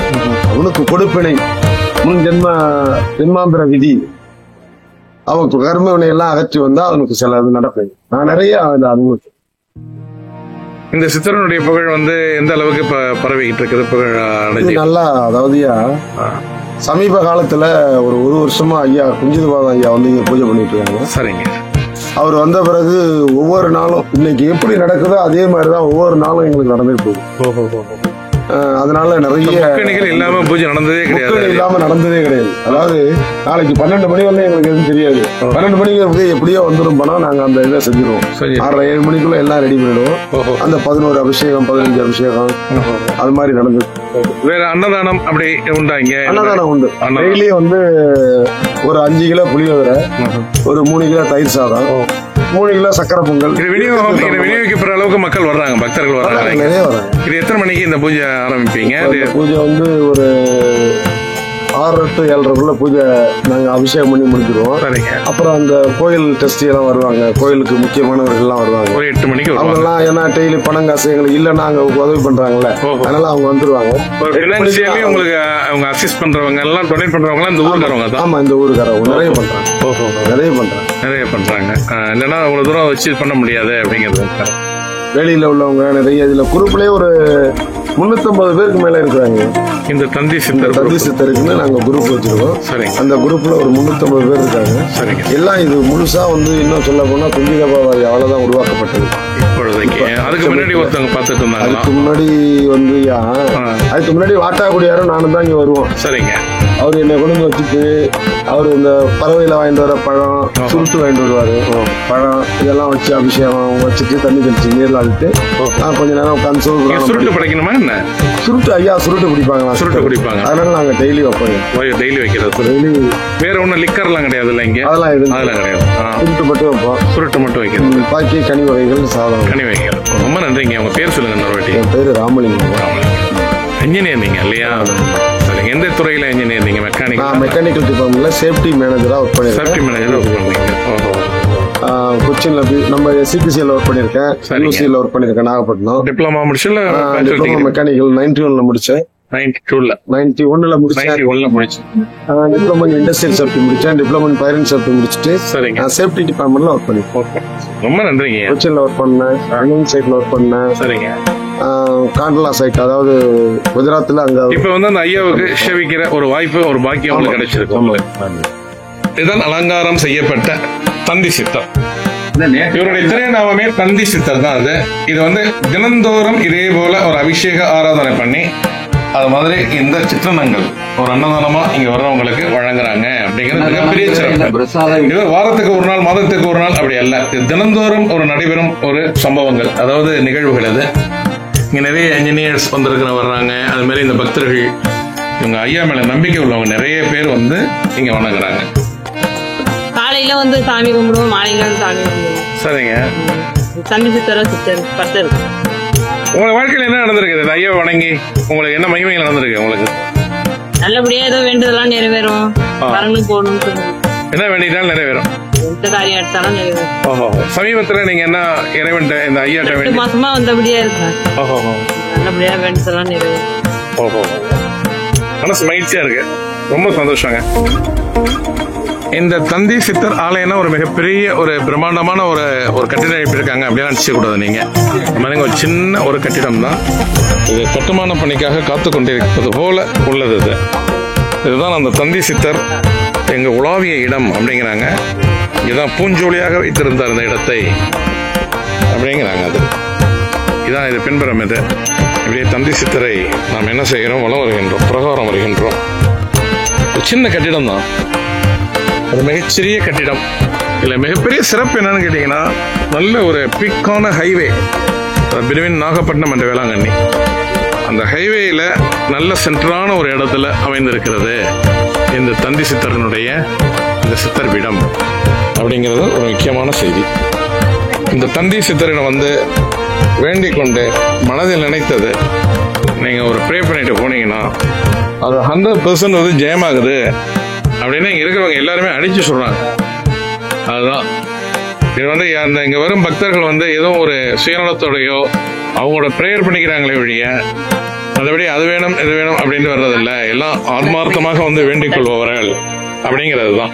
Speaker 4: அவனுக்கு கொடுப்பினை, முன் ஜென்மாந்திர விதி, அவனுக்கு கர்ம வினையெல்லாம் அகற்றி வந்தா அவனுக்கு சில நடப்பேன். நான் நிறைய அனுபவிச்சேன்.
Speaker 1: இந்த சித்தரனுடைய புகழ் வந்து எந்த அளவுக்கு பரவிக்கிட்டு இருக்குது? புகழ்
Speaker 4: நல்லா, அதாவது சமீப காலத்துல ஒரு வருஷமா ஐயா குஞ்சிதபாதம் ஐயா வந்து இங்க பூஜை பண்ணிட்டு இருக்காங்க.
Speaker 1: சரிங்க.
Speaker 4: அவர் வந்த பிறகு ஒவ்வொரு நாளும் இன்னைக்கு எப்படி நடக்குதோ அதே மாதிரிதான் ஒவ்வொரு நாளும் எங்களுக்கு நடந்துட்டு போகுது. அதனால நிறைய
Speaker 1: இல்லாம பூஜை நடந்ததே
Speaker 4: கிடையாது. அதாவது நாளைக்கு 12 மணி வரல எங்களுக்கு எதுவும் தெரியாது. 12 மணிக்கு எப்படியோ வந்துடும் பணம், நாங்க அந்த இதை செஞ்சிருவோம். 6-7 மணிக்குள்ள எல்லாம் ரெடி பண்ணிடுவோம். அந்த 11 அபிஷேகம் 15 அபிஷேகம் அது மாதிரி நடந்தது.
Speaker 1: வேற அன்னதானம் அப்படி உண்டா? இங்க
Speaker 4: அன்னதானம் உண்டு. டெய்லியும் வந்து ஒரு 5 கிலோ புளியோதரை, ஒரு 3 கிலோ தயிர் சாதம், 3 கிலோ சக்கரை பொங்கல்.
Speaker 1: விநியோகிக்கப்படுற அளவுக்கு மக்கள் வர்றாங்க, பக்தர்கள் வர்றாங்க, நிறைய வர்றாங்க. இது எத்தனை மணிக்கு இந்த பூஜை ஆரம்பிப்பீங்க?
Speaker 4: பூஜை வந்து ஒரு 6 to 7:30 பூஜை நாங்க அபிஷேகம் பண்ணி முடிச்சிருவோம்.
Speaker 1: சரிங்க.
Speaker 4: அப்புறம் அந்த கோயில் டெஸ்டி எல்லாம் வருவாங்க, கோயிலுக்கு முக்கியமானவர்கள் எல்லாம் வருவாங்க.
Speaker 1: ஒரு 8 மணிக்கு
Speaker 4: அவங்க
Speaker 1: வருவாங்க.
Speaker 4: எல்லாம் ஏன்னா டெய்லி பணம் காசு எங்களுக்கு இல்லைன்னா அங்க உதவி பண்றாங்கல்ல, அதனால அவங்க வந்துருவாங்க.
Speaker 1: பினான்சியலி உங்களுக்கு அவங்க அசிஸ்ட் பண்றவங்க எல்லாம் டொனேட் பண்றவங்க எல்லாம் இந்த ஊருக்காரவங்க தான்.
Speaker 4: ஆமா, இந்த ஊருக்காரவங்க நிறைய பண்றாங்க,
Speaker 1: நிறைய பண்றாங்க. இல்லைன்னா அவ்வளவு தூரம் வச்சு பண்ண முடியாது அப்படிங்கிறது.
Speaker 4: வெளியில உள்ளவங்க நிறைய இதுல குரூப்லயே ஒரு 350 பேருக்கு மேல இருக்கிறாங்க.
Speaker 1: இந்த தந்தி சித்தர்
Speaker 4: சித்தருக்குன்னு நாங்க குரூப் வச்சிருக்கோம்.
Speaker 1: சரிங்க.
Speaker 4: அந்த குரூப்ல ஒரு 350 பேர் இருக்காங்க.
Speaker 1: சரிங்க.
Speaker 4: எல்லாம் இது முழுசா இன்னும் சொல்ல போனா குஞ்சிதபாவாரி அவ்வளவுதான் உருவாக்கப்பட்டது.
Speaker 1: இப்பொழுதைக்கு அதுக்கு முன்னாடி ஒருத்தவங்க பார்த்துட்டு இருந்தாங்களா?
Speaker 4: அதுக்கு முன்னாடி அதுக்கு முன்னாடி வாட்டாக்குடியாரும் நானும் தான் இங்க வருவோம்.
Speaker 1: சரிங்க.
Speaker 4: அவர் என்னை கொண்டு வச்சுட்டு அவர் இந்த பறவையில வாங்கிட்டு வர பழம், சுருட்டு வாங்கிட்டு வருவாரு. பழம் இதெல்லாம் வச்சு அபிஷேகம் வச்சுட்டு தண்ணி தெளிச்சு நீர்ல அழுத்து கொஞ்ச நேரம் உட்காந்து
Speaker 1: சுருட்டு படைக்கணுமா என்ன?
Speaker 4: சுருட்டு ஐயா சுருட்டு குடிப்பாங்க.
Speaker 1: சுருட்டு குடிப்பாங்க.
Speaker 4: அதனால நாங்க டெய்லி வைப்போம்.
Speaker 1: டெய்லி வைக்கிறது.
Speaker 4: டெய்லி
Speaker 1: வேற ஒண்ணும் லிக்கர்லாம் கிடையாது இல்ல இங்க?
Speaker 4: அதெல்லாம்
Speaker 1: கிடையாது.
Speaker 4: சுருட்டு மட்டும் வைப்போம்.
Speaker 1: சுருட்டு மட்டும் வைக்கிறது.
Speaker 4: பாக்கி கனி வகைகள் சாதம்.
Speaker 1: கனி வைக்கிறது. ரொம்ப நன்றிங்க. உங்க பேர் சொல்லுங்க இன்னொரு.
Speaker 4: என் பேரு ராமலிங்கம்.
Speaker 1: இன்ஜினியர் நீங்க இல்லையா? சரிங்க. எந்த துறையில இன்ஜினியர் நீங்க?
Speaker 4: மெக்கானிக்கல் டிபார்ட்மெண்ட்ல சேஃப்டி மேனேஜரா ஒர்க் பண்ணிருக்கேன்.
Speaker 1: சேஃப்டி மேனேஜரா ஒர்க் பண்றீங்க.
Speaker 4: கொச்சின்ல நம்ம SCPCல ஒர்க் பண்ணிருக்கேன். UCல ஒர்க் பண்ணிருக்கேன் நாகப்பட்டினம்.
Speaker 1: டிப்ளமா முடிச்சல?
Speaker 4: டிப்ளமா மெக்கானிக்கல் 91ல முடிச்சேன்.
Speaker 1: 91ல முடிச்சேன்.
Speaker 4: டிப்ளமா இண்டஸ்ட்ரியல் சேஃப்டி முடிச்சேன். டிப்ளமா ஃபயர் அண்ட் சேஃப்டி முடிச்சிட்டு
Speaker 1: சரிங்க.
Speaker 4: சேஃப்டி டிபார்ட்மெண்ட்ல ஒர்க் பண்ணிருக்கேன்.
Speaker 1: ரொம்ப நன்றிங்க.
Speaker 4: கொச்சின்ல ஒர்க் பண்ணேன். ரன்னிங் சைட்ல ஒர்க் பண்ணேன்.
Speaker 1: சரிங்க.
Speaker 4: காண்டலா சைட், அதாவது குஜராத்ல. அங்க
Speaker 1: இப்ப அந்த ஐயாவுக்கு சேவிக்கிற ஒரு வாய்ப்பு, ஒரு பாக்கியம் உங்களுக்கு கிடைச்சிருக்கு. இதுதான் அலங்காரம் செய்யப்பட்ட தந்தி சித்தர். இவருடைய திருநாமமே தந்தி சித்தர் தான். இது தினந்தோறும் இதே போல ஒரு அபிஷேக ஆராதனை பண்ணி அது மாதிரி இந்த சித்திரங்கள் ஒரு அன்னதானமா இங்க வர்றவங்களுக்கு வழங்குறாங்க அப்படிங்கிறது மிகப்பெரிய சிறப்பு. இது வாரத்துக்கு ஒரு நாள், மாதத்துக்கு ஒரு நாள் அப்படி அல்ல. இது தினந்தோறும் ஒரு நடைபெறும் ஒரு சம்பவங்கள், அதாவது நிகழ்வுகள். அது இங்க நிறைய இன்ஜினியர்ஸ் வர்றாங்க. அது மாதிரி இந்த பக்தர்கள் இவங்க ஐயா மேல நம்பிக்கை உள்ளவங்க நிறைய பேர் இங்க வணங்குறாங்க.
Speaker 7: காலையில சாமி கும்பிடுவோம், மாலையில சாமி கும்பிடுவோம்.
Speaker 1: சரிங்க.
Speaker 7: தந்தி சித்தர் பக்தர்.
Speaker 1: உங்க வாழ்க்கையில என்ன நடந்திருக்கு? ஐயா வணங்கி உங்களுக்கு என்ன மகிமைகள் நடந்திருக்கு? உங்களுக்கு
Speaker 7: நல்லபடியா ஏதோ வேண்டுதெல்லாம் நிறைவேறும். வரணும் போகணும்.
Speaker 1: என்ன வேண்டியதாலும் நிறைவேறும்.
Speaker 7: எந்த காரியம் எடுத்தாலும் நிறைவேறும்.
Speaker 1: சமீபத்துல நீங்க என்ன இறைவன் இந்த ஐயாட்ட
Speaker 7: 2 மாசமா வந்தபடியா இருக்கேன். நல்லபடியா வேண்டுதெல்லாம் நிறைவேறும்.
Speaker 1: மனசு மகிழ்ச்சியா இருக்கு. ரொம்ப சந்தோஷங்க. இந்த தந்தி சித்தர் ஆலயம்னா ஒரு மிகப்பெரிய ஒரு பிரம்மாண்டமான ஒரு கட்டிடம் எழுப்பியிருக்காங்க அப்படிலாம் நினைச்ச கூடாது நீங்க. ஒரு சின்ன ஒரு கட்டிடம் தான் இது. கட்டுமான பணிக்காக காத்து கொண்டிருப்பது போல உள்ளது. இதுதான் அந்த தந்தி சித்தர் எங்க உலாவிய இடம் அப்படிங்கிறாங்க. இதுதான் பூஞ்சோலியாக வைத்திருந்தார் இந்த இடத்தை அப்படிங்கிறாங்க. இதான் இது பின்புறம். இது இப்படியே தந்தி சித்தரை நாம் என்ன செய்கிறோம்? வலம் வருகின்றோம், பிரகாரம் வருகின்றோம். சின்ன கட்டிடம் தான், ஒரு மிகச்சிறிய கட்டிடம். இல்ல மிகப்பெரிய சிறப்பு என்னன்னு கேட்டீங்கன்னா, நல்ல ஒரு பிக்கான highway between Nagapattinam and Velankanni. அந்த ஹைவேல நல்ல சென்டரான ஒரு இடத்துல அமைந்திருக்கிறது இந்த தந்தி சித்தரனுடைய இந்த சித்தர் பீடம் அப்படிங்கிறது ஒரு முக்கியமான செய்தி. இந்த தந்தி சித்தரனை வேண்டிக் கொண்டு மனதில் நினைத்தது நீங்க ஒரு ப்ரே பண்ணிட்டு போனீங்கன்னா அது 100% ஜெயமாகுது அப்படின்னு இங்க இருக்கிறவங்க எல்லாருமே அடிச்சு சொல்றாங்க. அதுதான் இது. இங்க வரும் பக்தர்கள் ஏதோ ஒரு சுயநலத்தோடையோ அவங்களோட பிரேயர் பண்ணிக்கிறாங்களே ஒழிய மற்றபடி அது வேணும் இது வேணும் அப்படின்னு வர்றதில்ல. எல்லாம் ஆத்மார்த்தமாக வேண்டிக் கொள்பவர்கள் அப்படிங்கிறது தான்.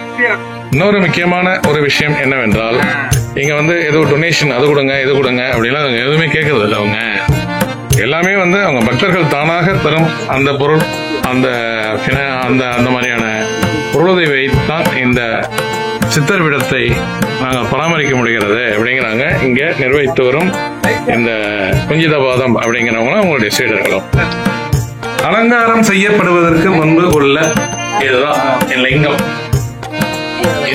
Speaker 1: இன்னொரு முக்கியமான ஒரு விஷயம் என்னவென்றால், இங்க ஏதோ டொனேஷன் அது கொடுங்க இது கொடுங்க அப்படிலாம் எதுவுமே கேட்கறது இல்லை. அவங்க எல்லாமே அவங்க பக்தர்கள் தானாக தரும் அந்த பொருள், அந்த அந்த மாதிரியான பொருளுதவி தான் இந்த சித்தர் பீடத்தை நாங்கள் பராமரிக்க முடிகிறது அப்படிங்கிறாங்க இங்க நிர்வகித்து வரும் இந்த குஞ்சிதபாதம் அப்படிங்கிறவங்களும் அவங்களுடைய சீடர்களும். அலங்காரம் செய்யப்படுவதற்கு முன்பு உள்ள இதுதான் லிங்கம்.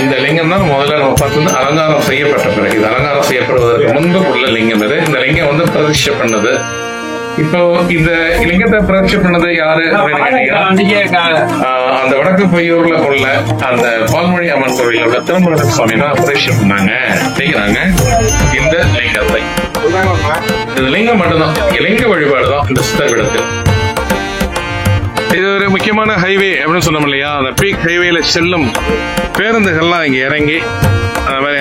Speaker 1: இந்த லிங்கம் தான் முதல்ல நம்ம பார்த்தது. அலங்காரம் செய்யப்பட்ட பிறகு இது அலங்காரம் செய்யப்படுவதற்கு முன்பு உள்ள லிங்கம். இது இந்த லிங்கம் பிரதிஷ்டை பண்ணது. இப்போ இந்த லிங்கத்தை பிரதிஷ்டை பண்ணது யாரு அப்படின்னு கேட்டீங்கன்னா, அந்த வடக்கு பையூர்ல உள்ள அந்த பால்மொழி அம்மன் கோவில் உள்ள திருமண சுவாமி தான் பிரதிஷ்டை பண்ணாங்க செய்கிறாங்க இந்த லிங்கத்தை. இது லிங்கம் மட்டும்தான், லிங்க வழிபாடு தான் இந்த சித்தர் பீடத்தில். இது ஒரு முக்கியமான ஹைவே அப்படின்னு சொன்னோம் இல்லையா, அந்த பீக் ஹைவேல செல்லும் பேருந்துகள்லாம் இங்க இறங்கி அந்த மாதிரி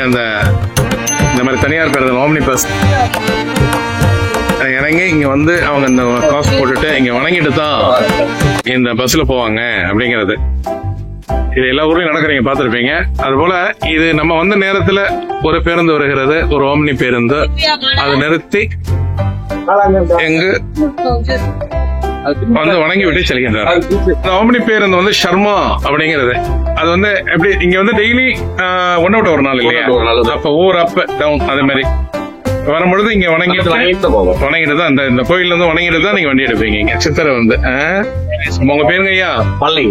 Speaker 1: இந்த மாதிரி தனியார் பேருந்து ஓம்னி பஸ் இறங்கி இங்க வந்து அவங்க இந்த காசு போட்டுட்டு இங்க வணங்கிட்டு தான் இந்த பஸ்ல போவாங்க அப்படிங்கிறது. இது எல்லா ஊர்லயும் நடக்கிறீங்க பார்த்திருப்பீங்க. அது போல இது நம்ம வந்த நேரத்துல ஒரு பேருந்து வருகிறது, ஒரு ஓம்னி பேருந்து. அதை நிறுத்தி எங்கு வந்து வணங்கி விட்டு செல்கின்றார். இந்த ஓம்னி பேருந்து வந்து ஷர்மா அப்படிங்கிறது. அது வந்து எப்படி இங்க வந்து டெய்லி ஒன் அவுட் ஒரு நாள் இல்லையா, அப்ப ஊர் அப் டவுன் அதே மாதிரி வரும்பொழுது இங்க வணங்கிட்டு தான் இந்த கோயில்ல இருந்து வணங்கிட்டு தான் நீங்க வண்டி எடுப்பீங்க. இங்க சித்தரை வந்து உங்க பேருங்க ஐயா? பழனி.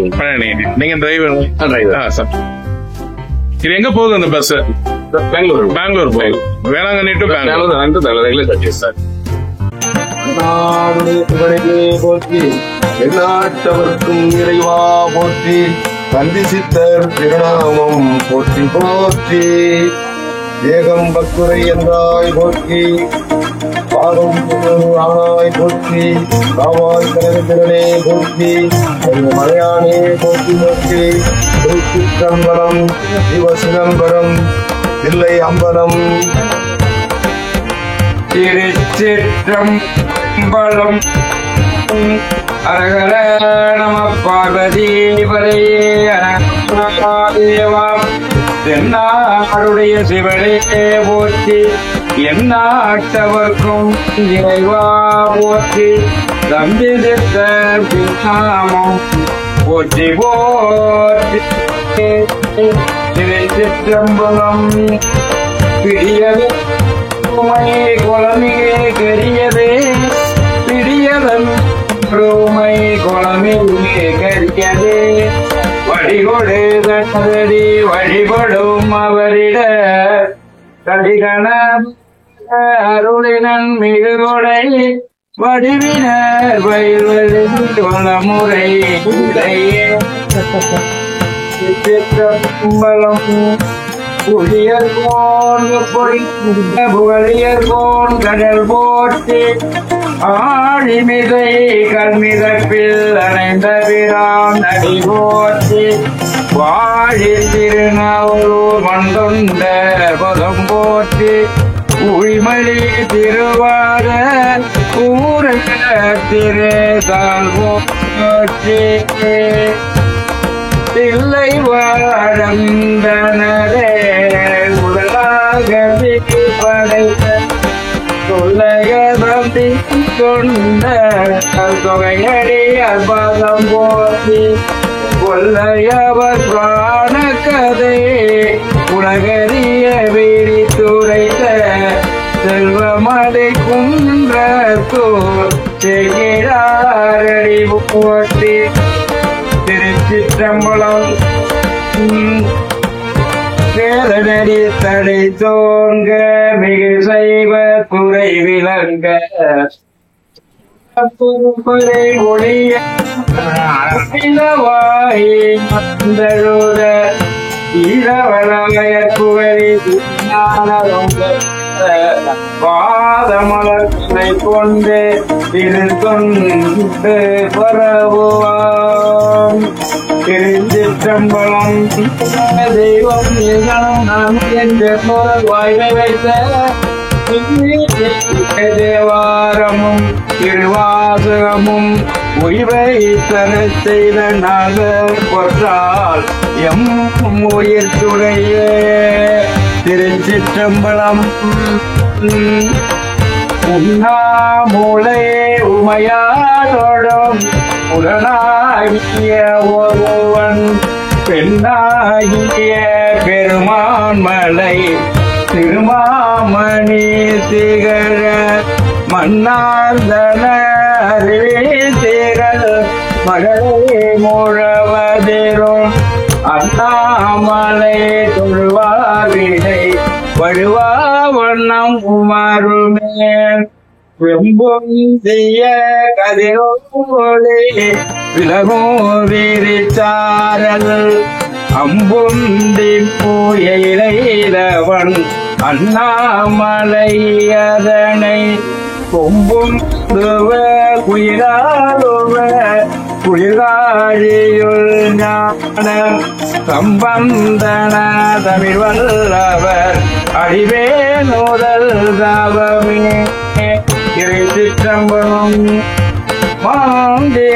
Speaker 1: நீங்க டிரைவர் சார். இது எங்க போகுது அந்த பஸ்? பெங்களூர் போகுது. Velankanni to Bangalore sir.
Speaker 4: போற்றி எந்நாட்டவர்க்கும் இறைவா போற்றி, கந்தி சித்தர் திருநாமம் போற்றி போற்றி, ஏகம் பக்குரை என்றாய் போற்றி, பாகம் ஆனாய் போற்றி, காவாய் கனகத்திரனே போற்றி, மலையானே போற்றி போற்றி, திருச்சிற்றம்பலம் சிவசிதம்பரம் தில்லை அம்பலம்.
Speaker 2: திருச்சிற்றம்பலம். அரகர நம பார்வதி பதையே தேவாம். தென்னாடுடைய சிவனே போற்றி, எந்நாட்டவர்க்கும் இறைவா போற்றி, தம்பி சித்தர் திருநாமம் போற்றி போற்றி. திருச்சிற்றம்பலம். பிரியவே குளமிகே கரியதே, பிரியதன் ரோமை குளமிகே கரியதே, வழிகொடு தடி வழிபடும் அவரிட கடிகண அருளினன் மிகுகொடை வடிவினர் வயல்வழி வளமுறை சிற்றம்பலம். புகழியர்கோன் கடல் போற்றி, ஆழிமிதை கல்மிதப்பில் அணைந்த பிரான் அடி போற்றி, வாழி திருநாவூர் மண்டொண்ட பதம் போற்றி, உழிமொழி திருவார ஊர திருதால் போற்றி, தில்லை வாழந்தனரே உடலாக படைத்த தொல்லையி கொண்ட தொகையடி அற்பதம் போற்றி, கொல்லையவர் பிராண கதை உலகறிய விரித்துரைத்த செல்வமலை குன்றத்தோர் செய்கிறாரடி போற்றி. திருச்சிற்றம்பலம். வேதனடி தடை தோங்க மிகு சைவ துறை விளங்க, ஒளிய மந்தழுத ஈழவளாய குவரி பாதமலர்களை கொண்டு திருத்தொண்டு பரவுவாம். திருச்சிற்றம்பலம். தெய்வம் என்ற வாய்மை வைத்த தேவாரமும் திருவாசகமும் உய்வை தர செய்த நாகர் பொற்றால் எம் உயிர் துடைய. திருச்சிற்றம்பலம். உண்ணாமூலை உமையாளோடும் உடனாகிய ஒருவன் பெண்ணாகிய பெருமான்மலை திருமாமணி திகழ மன்னார்தன திகழ் மகளே முழவதிரும் அண்ணாமலை தொழுவாவிடை வழுவா வண்ணம் உமருமே. வெம்பும் செய்ய கதிரோலே விலகும் விரிச்சாரல் அம்புந்தி பூயிலவன் அண்ணாமலை அதனை கொம்பும் குயிலாலுவ குளிர்காழியுள் ஞான சம்பந்தன தமிழ் வல்லவர் அடிவே நூதல் தாவமே திருச்சிற்றம்பலம்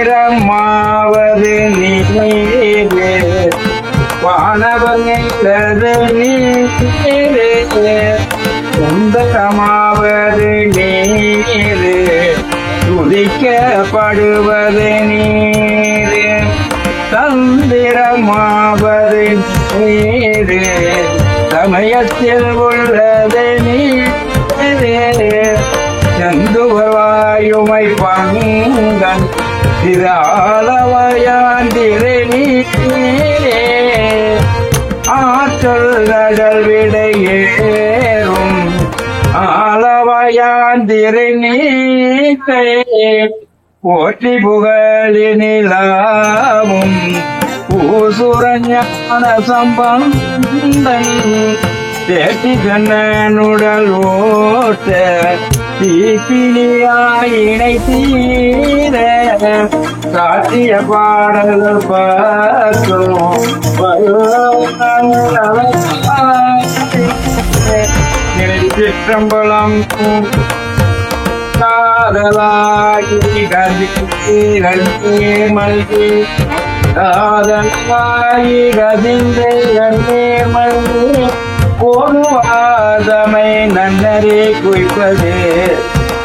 Speaker 2: மாந்திரமாவது நீரே வானவங்கிறது நீரே சுந்தரமாவது நீரே துதிக்கப்படுவது நீரே தந்திரமாவது நீரே சமயத்தில் உள்ளது நீரே செந்துவாயுமை பங்கன் திரு ஆளவையாந்திரை நீரே ஆற்றல் கடல் விடையேறும் ஆளவையாந்திரை நீரே போற்றி புகழினிலாவும் பூசுரஞான சம்பந்தன் தேட்டி கண்ணனுடல் ஓட்ட தீப்பினியாயினை தீர காட்டிய பாடல் பார்த்தோம் திருச்சிற்றம்பலம் காதலாகி கதிர்கி மல்கி காதலாகி கதிர்கி மல்கி போதுவாதமை நன்னரே குய்ப்பது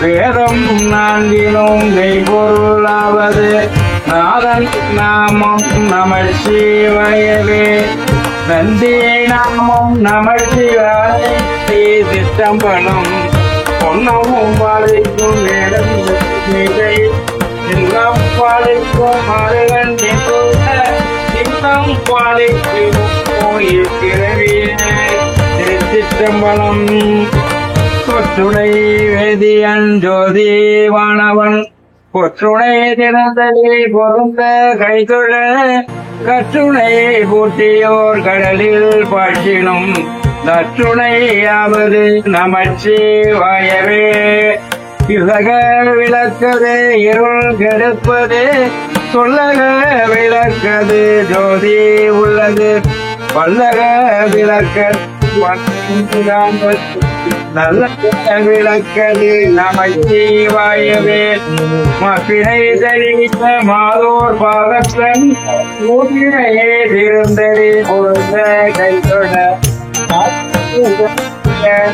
Speaker 2: வேதம் நான்கிலும் கைபொருளாவது நாதன் நாமம் நமள் சிவயவே நந்தி நாமம் நமள் சிவாய திட்டம்பலம் பொன்னமும் பாலிக்கும் வேடம் எல்லாம் பாலிக்கும் மருகன் இன்னும் பாலிக்கும் கோயில் பிறவியே திருச்சிற்றம்பலம் கொற்றுணை வேதியன் ஜோதி வானவன் கொற்றுணை திறந்தலே பொருந்த கைதொழ கற்றுணை பூட்டியோர் கடலில் பாட்டினும் நற்றுணையாவது நமச்சிவாயவே இலக விளக்கது இருள் கெடுப்பது சொல்லக விளக்கது ஜோதி உள்ளது பல்லக விளக்க நல்ல விளக்கது நமச்சிவாயவே மப்பினை தெரிவித்த மாதோர் பாகத்தன் ஊதினையே திருந்தறி பொருந்த கைதொட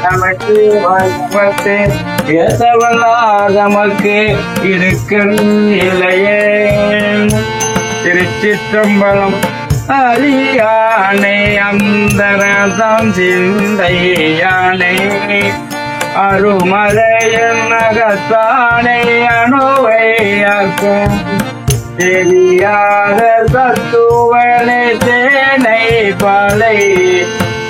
Speaker 2: நமச்சிவாயவத்தே நமக்கு இருக்கும் இல்லையே திருச்சிற்றம்பலம் அரியானை அந்தரதம் சிந்தையானை அருமலையன் நகத்தானை அணுவையாக்கும் தெரியாத தத்துவனை தேனை பாலை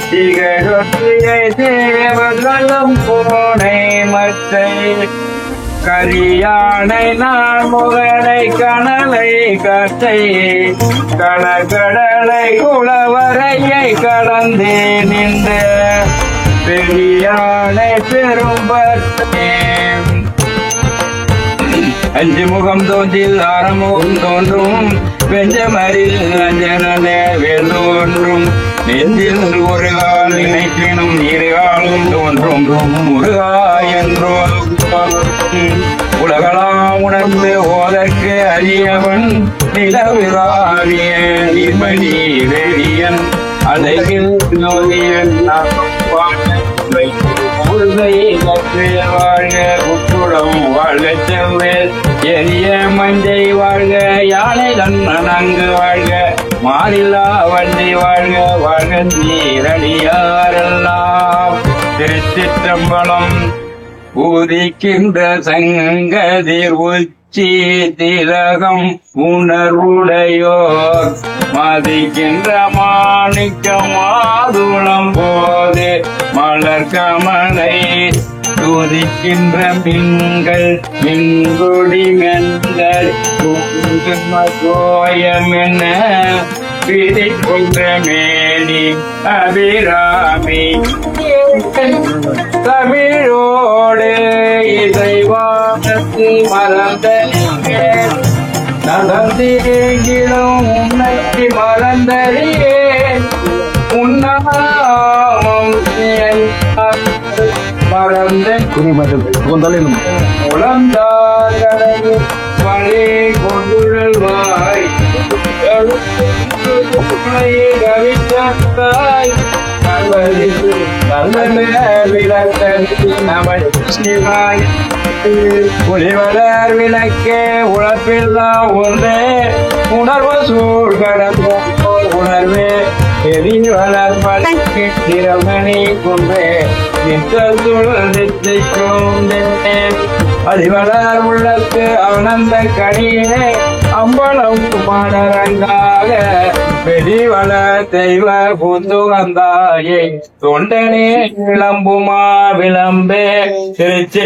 Speaker 2: திகழொற்றியை தேவர்களும் பூனை மற்றை கரியானை நான் முகனை கனலை கட்டை கடலை குளவரையை கடந்தே நின்ற பெரியானை பெரும்பற்றே அஞ்சு முகம் தோன்றில் ஆரமுகம் தோன்றும் வெஞ்சமரில் அஞ்சனே வேல் தோன்றும் நெஞ்சில் ஒரு கால் நினைப்பினும் இருகாலும் தோன்றும் முருகா என்றோ உலகலாம் உணர்ந்து ஓதற்கு அறியவன் நிலவிராவிய நிர்மணி வேலியன் அதையில் நோதியன் வாழ்க உற்றுடம் வாழ்க செவ்வேல் எரிய மஞ்சை வாழ்க யானை நன்கு வாழ்க மாறில்லா வண்டி வாழ்க வாழ்க நீரடியாரெல்லாம் திருச்சிற்றம்பலம் ஊதிக்கின்ற சங்கதிர் உச்சி திலகம் உணர்வுடையோர் மதிக்கின்ற மாணிக்கம் மாதுளம் போது மலர் கமலை துதிக்கின்ற மின்கள் மின்கொடி மென்கள் கோயம் என்ன பிடிக்கின்ற மேனி அபிராமி தமிழோடு இசைவானத்து மறந்த நடந்தேங்கிலும் உன்னை மறந்தறியே உன்னாமம் மறந்த உளந்தாகனையும் பழி கொண்டுள்வாய் கவித்தாய் புலிவளர் விளக்கே உழப்பில்லா ஒன்றே உணர்வு சூழ் கடந்த உணர்வே எரிவளர் பழக்கி திறமணி கொன்றே நித்திக்கும் அதிவளர் உள்ளத்து ஆனந்த கணியே அம்பலம் குமாரங்காக வெளிவள தெய்வ புந்துகந்தாயே தொண்டனே விளம்புமா விளம்பே திருச்சி